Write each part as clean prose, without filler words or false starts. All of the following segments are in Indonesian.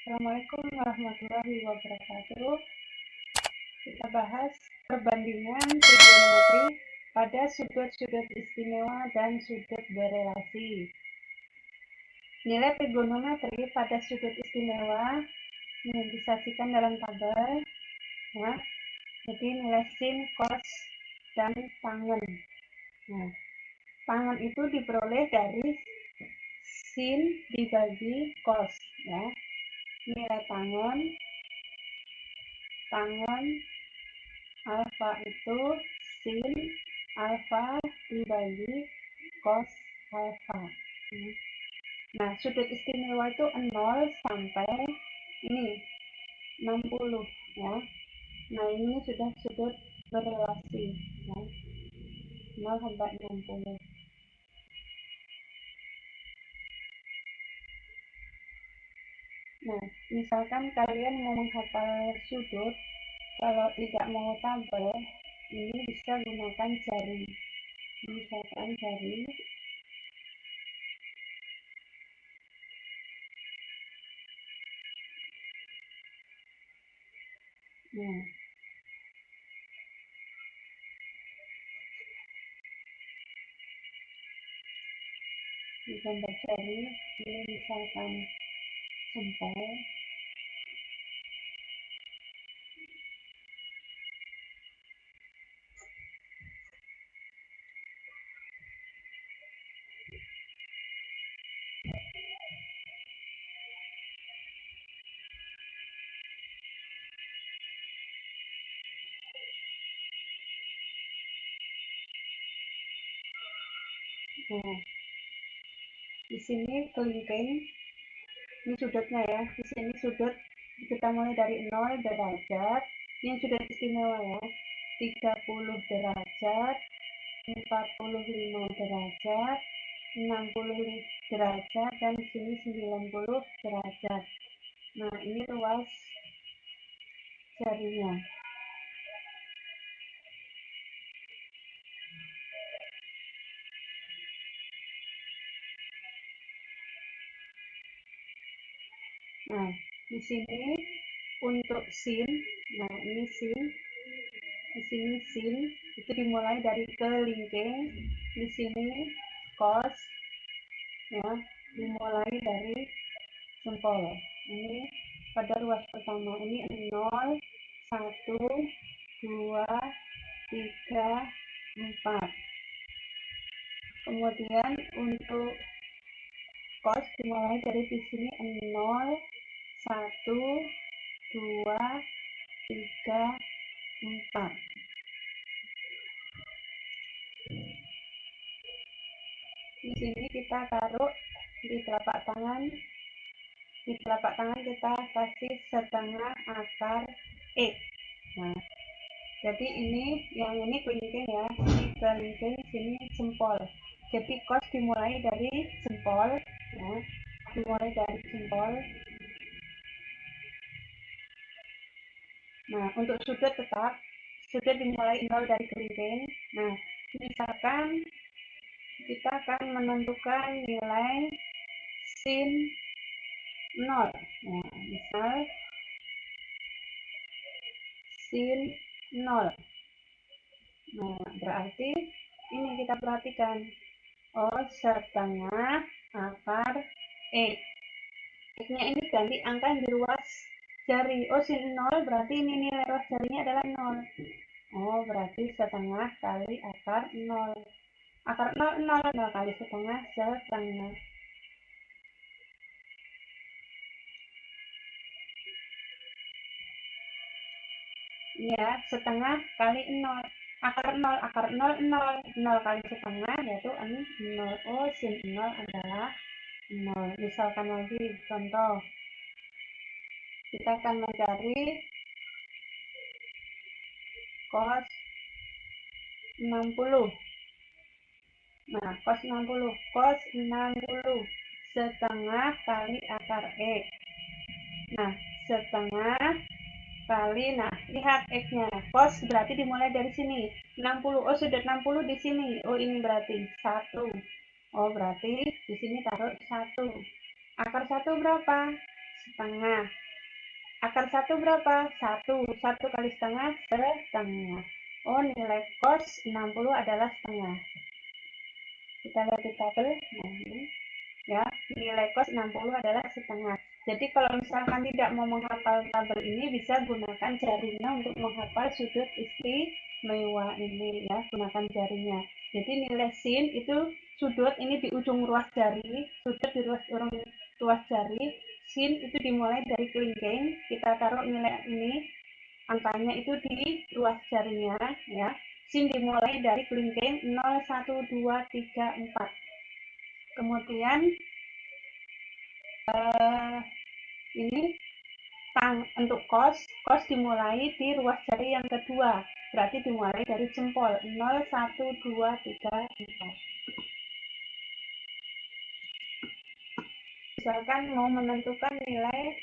Assalamualaikum warahmatullahi wabarakatuh. Kita bahas perbandingan trigonometri pada sudut-sudut istimewa dan sudut berelasi. Nilai trigonometri pada sudut istimewa ini disajikan dalam tabel. Nah, jadi nilai sin, cos, dan tangen. Nah, tangen itu diperoleh dari sin dibagi cos. Ya. Nilai tangen alfa itu sin alfa dibagi cos alfa. Nah, sudut istimewa itu 0 sampai ini 60 ya. Nah, ini sudah sudut berelasi ya. 0 sampai 60. Nah, misalkan kalian mau menghafal sudut, kalau tidak mau tabel, ini bisa gunakan jari. Misalkan jari. Nah, di gambar jari, ini misalkan jempol. Nah, di sini kelingking, ini sudutnya ya. Di sini sudut kita mulai dari 0 derajat. Ini sudut istimewa ya. 30 derajat, 45 derajat, 60 derajat, dan di sini 90 derajat. Nah, ini luas jarinya. Nah, di sini untuk sin, nah ini sin, di sini sin itu dimulai dari kelingking, di sini cos, ya dimulai dari jempol. Ini pada ruas pertama ini 0, 1, 2, 3, 4. Kemudian untuk cos dimulai dari di sini 0, 1, 2, 3, 4. Di sini kita taruh di telapak tangan. Di telapak tangan kita kasih setengah akar E. Nah, jadi ini yang ini kelingking ya. Ini kelingking, sini jempol. Jadi cos dimulai dari jempol, ya. Dimulai dari jempol. Nah, untuk sudut tetap sudut dimulai 0 dari kelingking. Nah, misalkan kita akan menentukan nilai sin 0. Nah, misal sin 0. Nah, berarti ini kita perhatikan. Oh, setengah akar E. X-nya ini ganti angka yang di ruas jari. Oh, sin 0 berarti ini nilai ruas jarinya adalah 0. Oh, berarti setengah kali akar 0. Akar 0, 0. 0 kali setengah, setengah. Ya, setengah kali 0. Akar 0, akar 0, 0. 0 kali setengah yaitu 0. Oh, sin 0 adalah 0. Misalkan lagi contoh. Kita akan mencari cos 60. Nah, cos 60. Cos 60 setengah kali akar E. Nah, setengah kali, nah lihat X-nya. Cos berarti dimulai dari sini. 60. Oh, sudut 60 di sini. Oh, ini berarti 1. Oh, berarti di sini taruh 1. Akar 1 berapa? setengah. Akar 1 berapa? 1. 1 kali setengah, setengah. Oh, nilai cos 60 adalah setengah. Kita lihat di tabel. Nah, ini. Ya, nilai cos 60 adalah setengah. Jadi kalau misalkan tidak mau menghafal tabel ini, bisa gunakan jarinya untuk menghafal sudut istimewa ini ya, gunakan jarinya. Jadi nilai sin itu sudut ini di ujung ruas jari, sudut di ruas jari, sin itu dimulai dari kelingking, kita taruh nilai ini, angkanya itu di ruas jarinya ya. Sin dimulai dari kelingking 0, 1, 2, 3, 4. Kemudian ini untuk cos dimulai di ruas jari yang kedua, berarti dimulai dari jempol 0, 1, 2, 3, 4. Misalkan mau menentukan nilai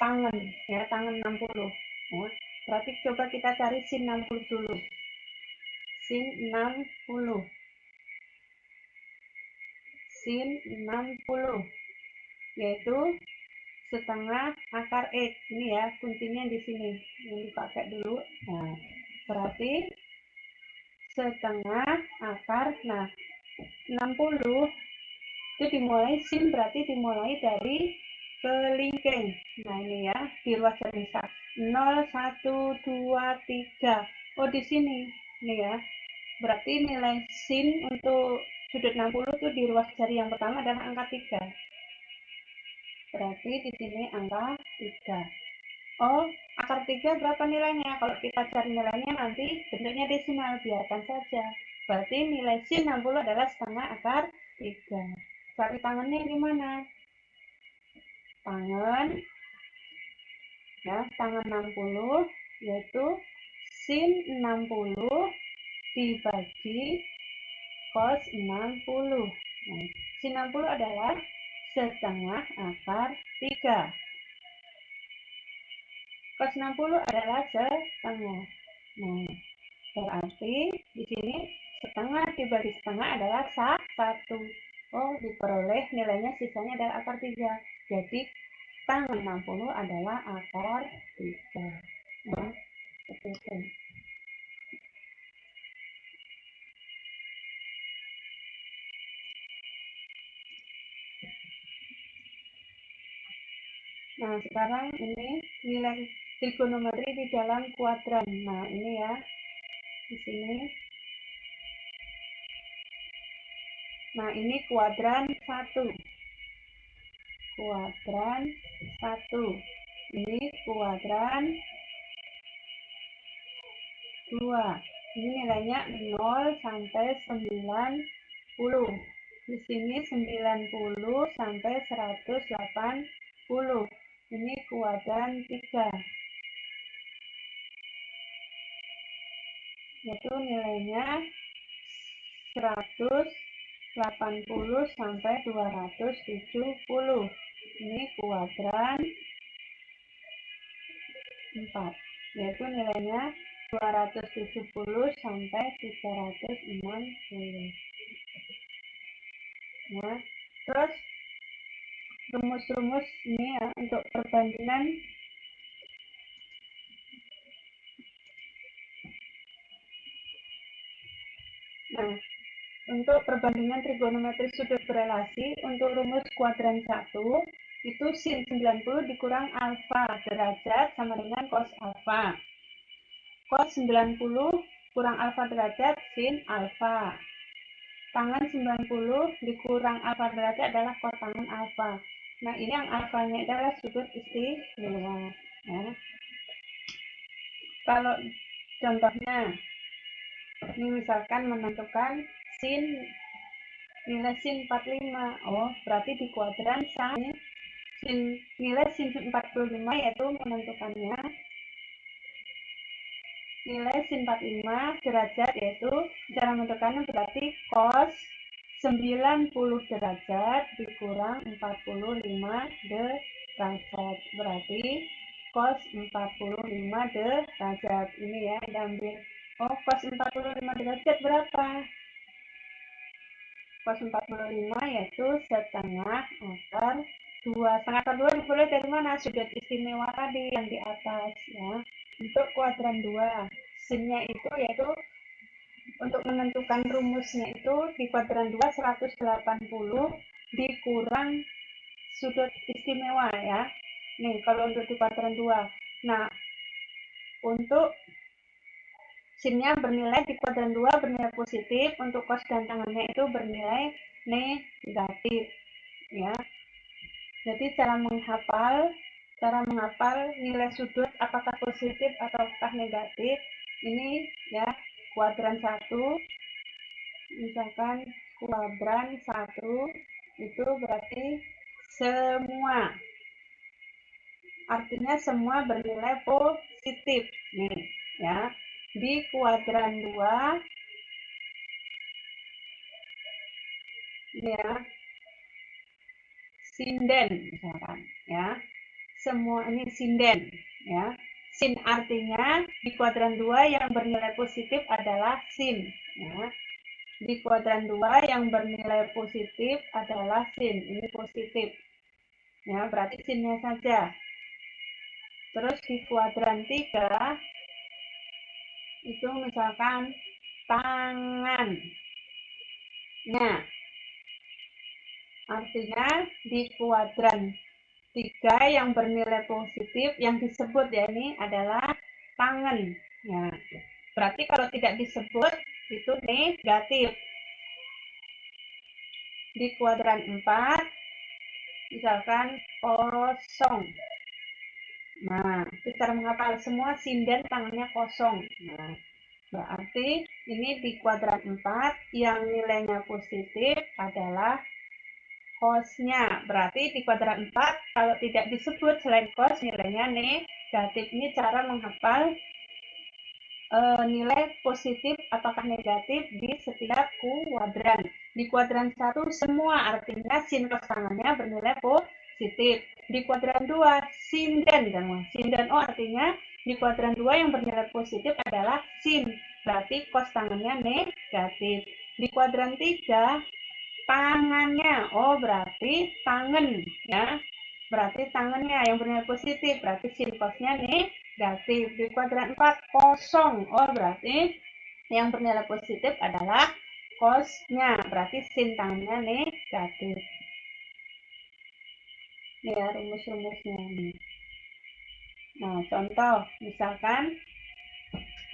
tangan ya, tangan 60 ya, berarti coba kita cari sin 60 dulu. Sin 60 yaitu setengah akar X. Ini ya kuncinya di sini yang dipakai dulu. Nah, berarti setengah akar, nah 60 itu dimulai sin, berarti dimulai dari kelingking. Nah ini ya di ruas jari 0, 1, 2, 3. Oh di sini nih ya, berarti nilai sin untuk sudut 60 itu di ruas jari yang pertama adalah angka 3. Berarti di sini angka 3. Oh, akar 3 berapa nilainya? Kalau kita cari nilainya nanti bentuknya desimal, biarkan saja. Berarti nilai sin 60 adalah setengah akar 3. Cari tangannya gimana? Tangan, ya, tangan 60 yaitu sin 60 dibagi cos 60. Nah, sin 60 adalah setengah akar 3. Cos 60 adalah setengah. Nah, berarti di sini setengah dibagi setengah adalah 1. Oh, diperoleh nilainya sisanya adalah akar 3. Jadi, tangan 60 adalah akar 3. Nah, seperti itu. Nah, sekarang ini nilai trigonometri di dalam kuadran. Nah, ini ya. Di sini. Nah, ini kuadran 1. Kuadran 1. Ini kuadran 2. Ini nilainya 0 sampai 90. Di sini 90 sampai 180. Ini kuadran 3. Yaitu nilainya 180 sampai 270. Ini kuadran 4. Yaitu nilainya 270 sampai 360. Nah, terus rumus-rumus ini ya untuk perbandingan. Nah, untuk perbandingan trigonometri sudut berelasi untuk rumus kuadran 1 itu sin 90 dikurang alfa derajat sama dengan cos alfa. Cos 90 kurang alfa derajat sin alfa. Tangan 90 dikurang alfa derajat adalah kotangan alfa. Nah, ini yang alfanya adalah sudut istimewa. Ya. Kalau contohnya, ini misalkan menentukan nilai sin 45. Oh, berarti di kuadran nilai sin 45 yaitu menentukannya nilai sin 45 derajat, yaitu cara menentukannya berarti cos 90 derajat dikurang 45 derajat. Berarti cos 45 derajat. Ini ya diambil. Oh, cos 45 derajat berapa? Cos 45 yaitu setengah akar setengah akar 2 diperoleh dari mana? Sudut istimewa tadi yang di atas ya. Untuk kuadran 2, sinnya itu yaitu untuk menentukan rumusnya itu di kuadran 2 180 dikurang sudut istimewa ya. Nih kalau untuk di kuadran 2. Nah, untuk sinnya bernilai di kuadran 2 bernilai positif, untuk cos dan tangannya itu bernilai negatif ya. Jadi cara menghafal nilai sudut apakah positif ataukah negatif ini ya. Kuadran 1, misalkan kuadran 1 itu berarti semua, artinya semua bernilai positif nih ya. Di kuadran 2 ya, sinden misalkan ya, semua ini sinden ya. Sin artinya di kuadran 2 yang bernilai positif adalah sin ya. Di kuadran 2 yang bernilai positif adalah sin, ini positif ya, berarti sinnya saja. Terus di kuadran 3 itu misalkan tangan. Nah, artinya di kuadran 3 yang bernilai positif yang disebut ya ini adalah tangan. Ya. Berarti kalau tidak disebut itu negatif. Di kuadran 4 misalkan kosong. Nah, itu cara menghafal, semua sinden tangannya kosong. Nah, berarti ini di kuadran 4 yang nilainya positif adalah cos-nya. Berarti di kuadran 4 kalau tidak disebut selain cos nilainya negatif. Ini cara menghafal nilai positif apakah negatif di setiap kuadran. Di kuadran 1 semua, artinya sin cos tangannya bernilai positif. Di kuadran 2 sinden, sinden artinya di kuadran 2 yang bernilai positif adalah sin, berarti cos tangannya negatif. Di kuadran 3 tangannya, berarti tangan ya, berarti tangannya yang bernilai positif, berarti sin cosnya negatif. Di kuadran 4 kosong, berarti yang bernilai positif adalah cosnya, berarti sin tangannya negatif. Ini ya rumus-rumusnya nih. Nah, contoh misalkan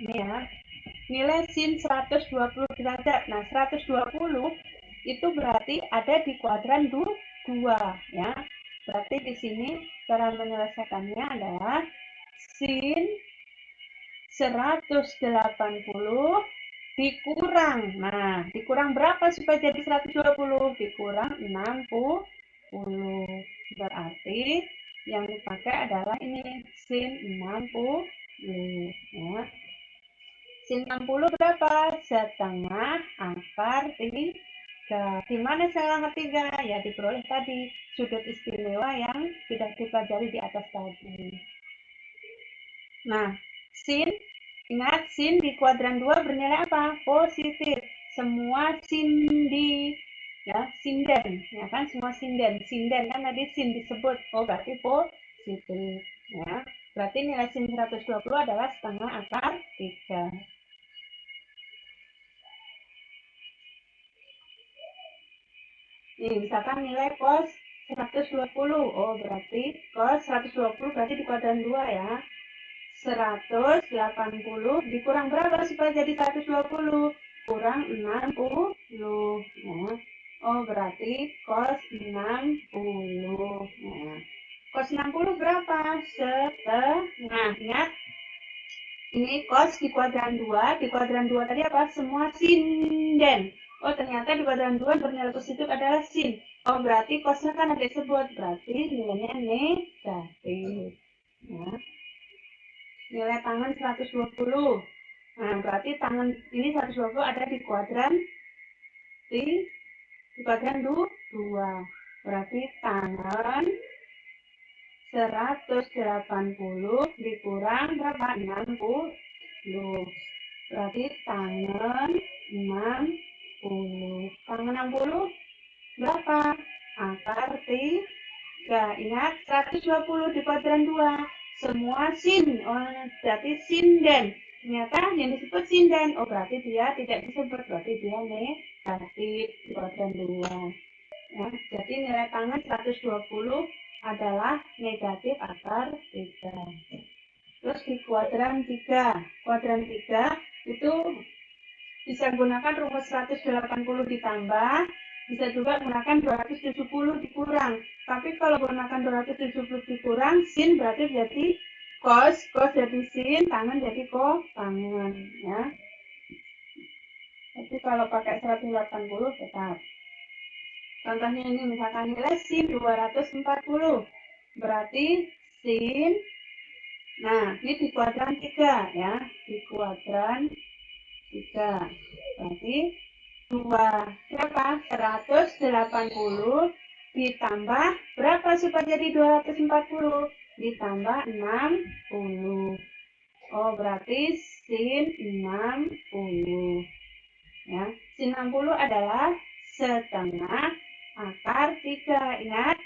ini ya, nilai sin 120 derajat. Nah, 120 itu berarti ada di kuadran 2 ya. Berarti di sini cara menyelesaikannya adalah sin 180 dikurang. Nah, dikurang berapa supaya jadi 120? Dikurang 60. Berarti yang dipakai adalah ini sin 60 ya. Sin 60 berapa? Setengah akar 3. Di mana setengah akar 3? Ya diperoleh tadi sudut istimewa yang sudah dipelajari di atas tadi. Nah, sin, ingat sin di kuadran 2 bernilai apa? Positif. Semua sin di ya, sinden, ya kan, semua sinden. Sinden kan tadi sin disebut, berarti positif ya. Berarti nilai sin 120 adalah setengah akar 3. Nih, misalkan nilai cos 120. Berarti cos 120 berarti di kuadran 2 ya. 180 dikurang berapa supaya jadi 120? Kurang 60 ya. Berarti cos 60 ya. Cos 60 berapa? Setengah. Ingat, ini cos di kuadran 2. Di kuadran 2 tadi apa? Semua sinden. Ternyata di kuadran 2 bernilai positif adalah sin. Berarti cosnya kan ada disebut. Berarti nilainya negatif. Ya. Nilai tangan 120. Nah, berarti tangan ini 120 ada di kuadran di kuadran 2. Berarti tangan 180 dikurang berapa? 60. Berarti tangan 60. Tangan 60 berapa? Akar 3. 3. Ingat, 120 di kuadran 2. Semua sin, berarti sinden. Ternyata yang disebut sinden, berarti dia tidak disebut, berarti dia negatif di kuadran 2. Ya, jadi nilai tangan 120 adalah negatif akar 3. Terus di kuadran 3. Kuadran 3 itu bisa gunakan rumus 180 ditambah, bisa juga gunakan 270 dikurang. Tapi kalau gunakan 270 dikurang, sin berarti jadi cos, cos jadi sin, tangan jadi tangan. Ya. Tapi kalau pakai 180 tetap. Contohnya ini misalkan nilai sin 240. Berarti sin, nah ini di kuadran 3 ya, di kuadran 3. Berarti 180 ditambah berapa supaya jadi 240? Ditambah 60. Berarti sin 60. Ya, sin 60 adalah setengah akar 3. Ingat,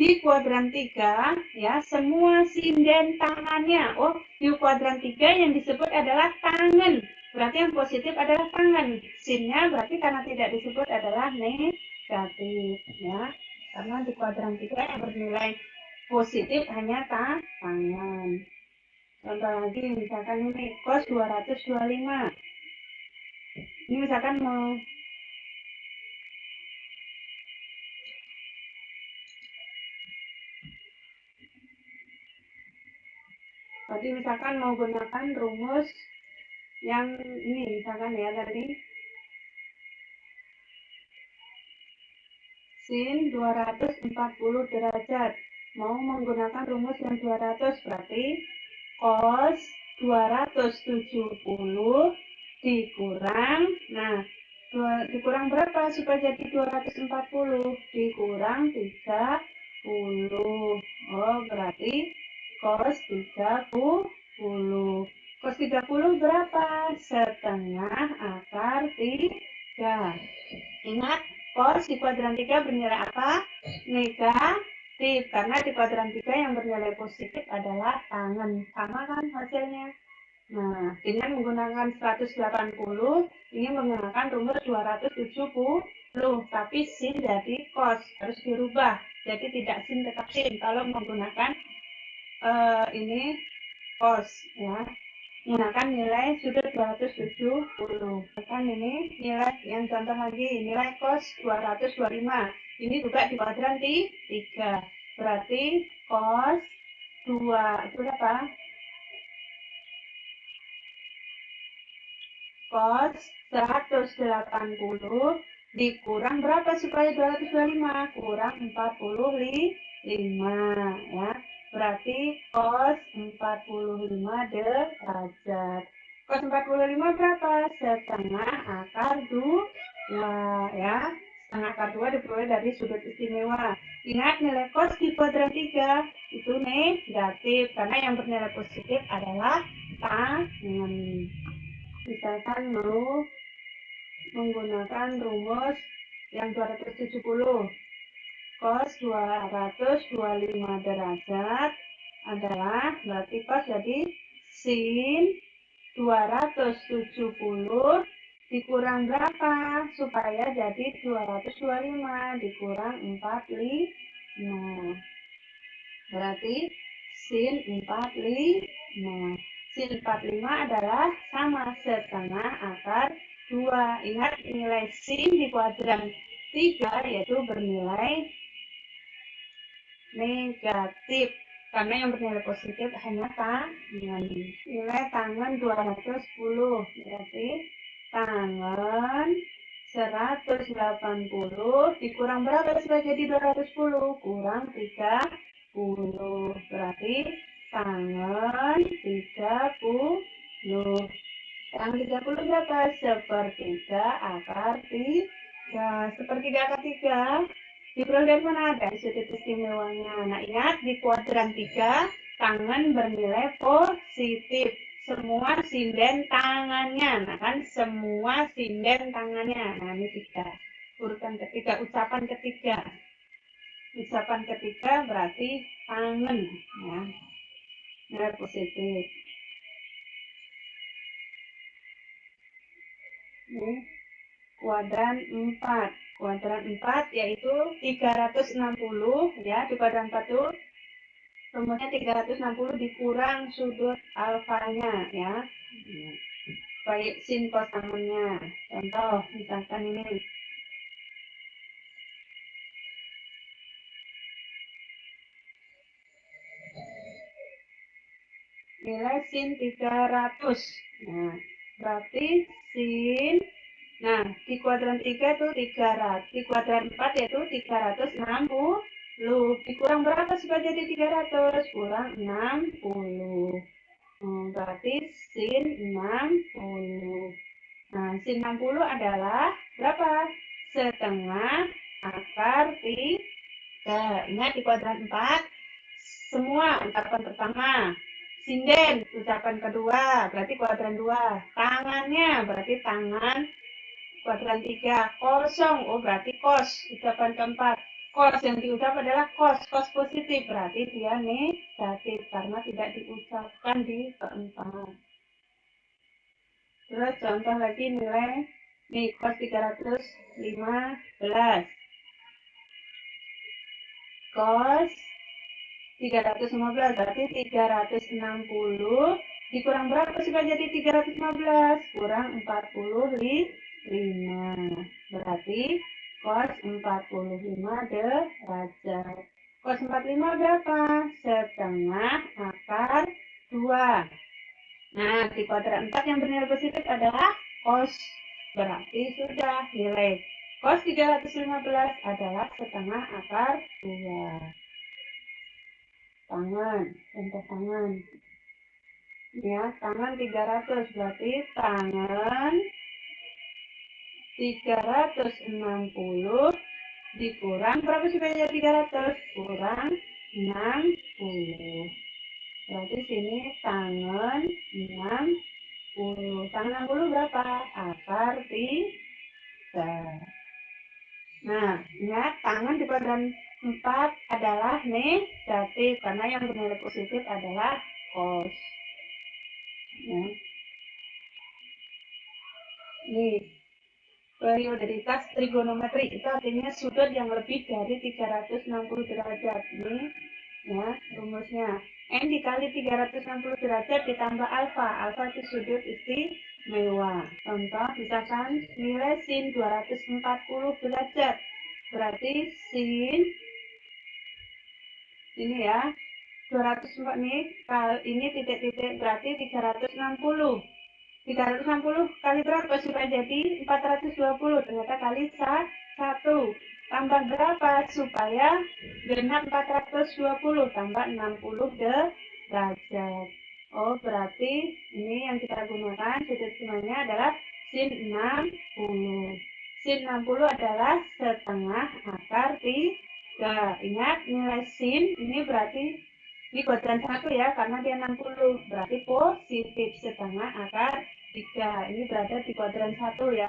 di kuadran 3 ya, semua sinden tangannya. Di kuadran 3 yang disebut adalah tangan. Berarti yang positif adalah tangan. Sinnya berarti karena tidak disebut adalah negatif ya. Karena di kuadran 3 yang bernilai positif hanya tangan. Contoh lagi misalkan ini cos 225. Ini misalkan mau gunakan rumus yang ini misalkan ya tadi sin 240 derajat, mau menggunakan rumus yang 200, berarti cos 270 dikurang, dikurang berapa supaya jadi 240? Dikurang 30. Berarti cos 30. Cos 30 berapa? Setengah akar 3. Ingat, cos di kuadran 3 bernilai apa? Negatif. Karena di kuadran 3 yang bernilai positif adalah tangan. Sama kan hasilnya? Nah, dengan menggunakan 180, ini menggunakan rumus 270. Tapi sin jadi cos. Harus dirubah. Jadi tidak sin tetap sin. Kalau menggunakan ini cos. Ya. Menggunakan nilai sudut 270. Kan ini nilai yang contoh lagi, nilai cos 225. Ini juga di kuadran 3. Berarti cos 2 itu berapa? Cos 180 dikurang berapa supaya 225? Kurang 45 ya. Berarti cos 45 derajat. Cos 45 berapa? Setengah akar 2 ya. Setengah akar 2 diperoleh dari sudut istimewa. Ingat, nilai cos di kuadran 3 itu negatif karena yang bernilai positif adalah tangan. Misalkan mau menggunakan rumus yang 270. Cos 225 derajat adalah, berarti cos jadi sin 270 dikurang berapa supaya jadi 225 dikurang 45. Berarti sin 45. Sin 45 adalah sama setengah akar 2. Ingat, nilai sin di kuadran 3 yaitu bernilai negatif. Karena yang bernilai positif hanya tangan. Nilai tangan 210. Berarti tangan 180 dikurang berapa supaya jadi 210? Kurang 30. Berarti tangan 30. Tangan 30 berapa? Sepertiga akar 3. Sepertiga akar 3 diperoleh dari mana? Dari sudut istimewanya. Nah, ingat, di kuadran 3 tangan bernilai positif. Semua sinden tangannya. Nah, kan semua sinden tangannya. Nah, ini 3. Urutan ketiga, ucapan ketiga. Ucapan ketiga berarti tangan, ya. Nilai positif. Ini kuadran 4. Kuadran 4 yaitu 360, ya. Di kuadran 4 itu rumusnya 360 dikurang sudut alfanya, ya. Baik sin cos tangannya. Contoh, misalkan ini. Nilai sin 300. Nah, berarti sin, nah di kuadran 3 itu 300, di kuadran 4 yaitu 360. Dikurang berapa supaya jadi 300? Kurang 60. Berarti sin 60. Nah, sin 60 adalah berapa? Setengah akar 3. Ingat di kuadran 4, semua ucapan pertama. Sinden, ucapan kedua, berarti kuadran 2. Tangannya, berarti tangan, kuadran 3. Kosong, berarti kos, ucapan keempat. Kos yang diucap adalah kos positif, berarti dia negatif, karena tidak diucapkan di keempat. Terus contoh lagi nilai, nih kos 315. Kos 315 berarti 360 dikurang berapa supaya jadi 315? Kurang 45. Berarti cos 45 derajat. Cos 45 berapa? Setengah akar 2. Nah, di kuadran 4 yang bernilai positif adalah cos. Berarti sudah nilai cos 315 adalah setengah akar 2. Tangan, contoh tangan. Ya, tangan 300 berarti tangan 360 dikurang berapa supaya jadi 300? Kurang 60. Berarti sini tangan 60. Tangan 60 berapa? Akar 3. Nah, ingat tangan di kuadran 4 adalah negatif karena yang bernilai positif adalah cos. Ya. Nih, periodisitas trigonometri itu artinya sudut yang lebih dari 360 derajat. Ini ya rumusnya. N dikali 360 derajat ditambah alfa. Alfa itu sudut istimewa. Contoh, misalkan nilai sin 240 derajat. Berarti sin ini ya 204 nih, ini titik-titik berarti 360. 360 kali berapa supaya jadi 420? Ternyata kali 1. Tambah berapa supaya genap 420? Tambah 60 derajat. Berarti ini yang kita gunakan sudut semuanya adalah sin 60. Sin 60 adalah setengah akar 3. Ingat nilai sin ini berarti ini kuadran 1 ya, karena dia 60. Berarti positif setengah akar 3. Ini berada di kuadran 1 ya.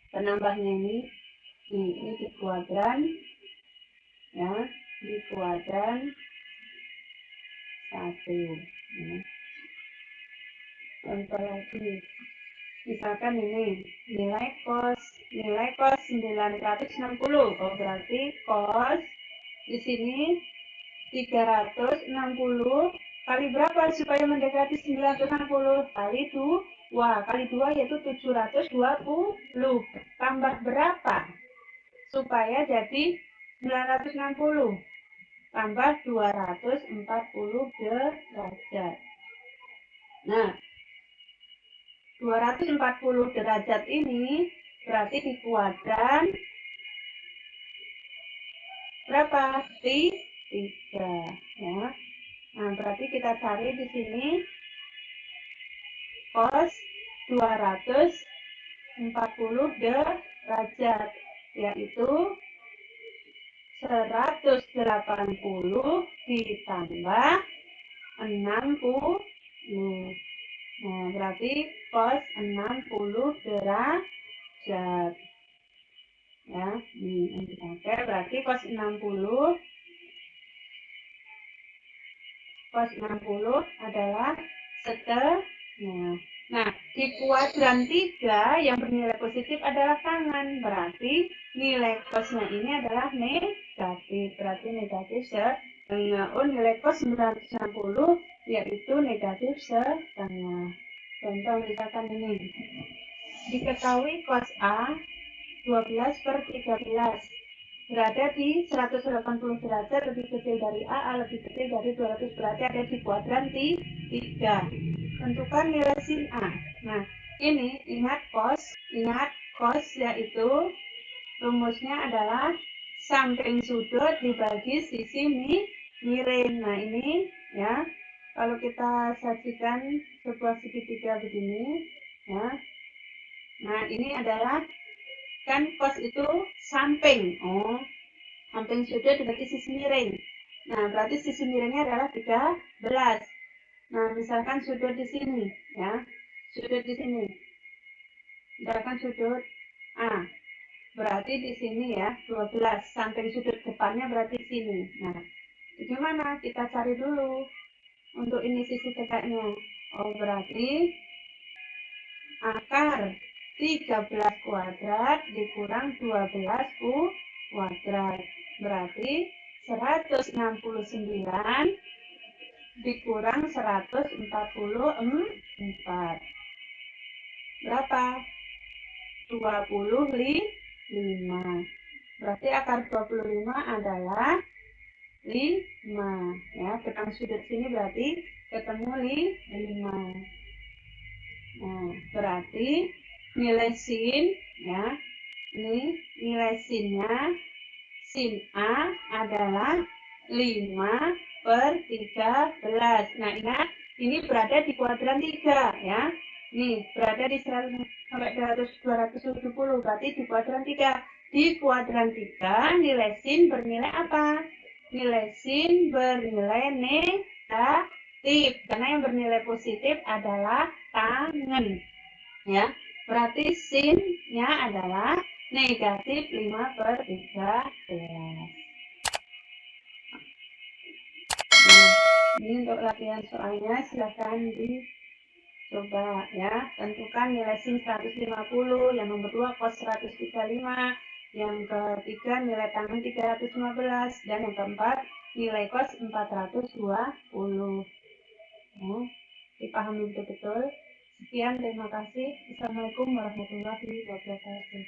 Penambahnya ini di kuadran ya, di kuadran 1. Ya. Contoh lagi. Misalkan ini nilai cos 960. Berarti cos di sini 360 kali berapa supaya mendekati 960? Kali 2. Kali 2 yaitu 720. Tambah berapa supaya jadi 960? Tambah 240 derajat. Nah, 240 derajat ini berarti di kuadran berapa? 3 ya. Nah, berarti kita cari di sini cos 240 derajat, yaitu 180 ditambah 60. Nah, berarti cos 60 derajat. Ya, yang dipakai berarti cos 60 adalah setengah. Nah, di kuadran 3 yang bernilai positif adalah tangan. Berarti nilai cosnya ini adalah negatif. Berarti negatif setengah. Oh, nilai cos 960 yaitu negatif setengah. Contoh misalkan ini. Diketahui cos A 12/13 berada di 180 derajat, lebih kecil dari A lebih kecil dari 200, berarti ada di kuadran 3. Tentukan nilai sin A. Nah, ini ingat cos yaitu rumusnya adalah samping sudut dibagi sisi miring. Nah, ini ya, kalau kita sajikan sebuah segitiga begini, ya. Nah, ini adalah kan cos itu samping. Oh, samping sudut dibagi sisi miring. Nah, berarti sisi miringnya adalah 13. Nah, misalkan sudut di sini, ya. Sudut di sini. Misalkan sudut A. Berarti di sini ya, 12. Samping sudut depannya berarti sini. Nah, gimana? Kita cari dulu untuk ini sisi tegaknya. Oh, berarti akar 13 kuadrat dikurang 12 kuadrat. Berarti 169 dikurang 144. Berapa? 25. Berarti akar 25 adalah 5. Ya, ketemu sudut sini berarti ketemu 5. Nah, berarti nilai sin, ya, ini nilai sinnya, sin A adalah 5/13. Nah, ingat, ini berada di kuadran 3, ya. Nih, berada di 100 sampai 270, berarti di kuadran 3. Di kuadran 3, nilai sin bernilai apa? Nilai sin bernilai negatif, karena yang bernilai positif adalah tangan. Ya, berarti sin-nya adalah negatif 5/13. Nah, ini untuk latihan soalnya silahkan dicoba ya. Tentukan nilai sin 150, yang nomor 2 cos 135, yang ketiga nilai tangan 315, dan yang keempat nilai cos 420. Ya, dipahami betul-betul. Sekian, terima kasih. Assalamualaikum warahmatullahi wabarakatuh.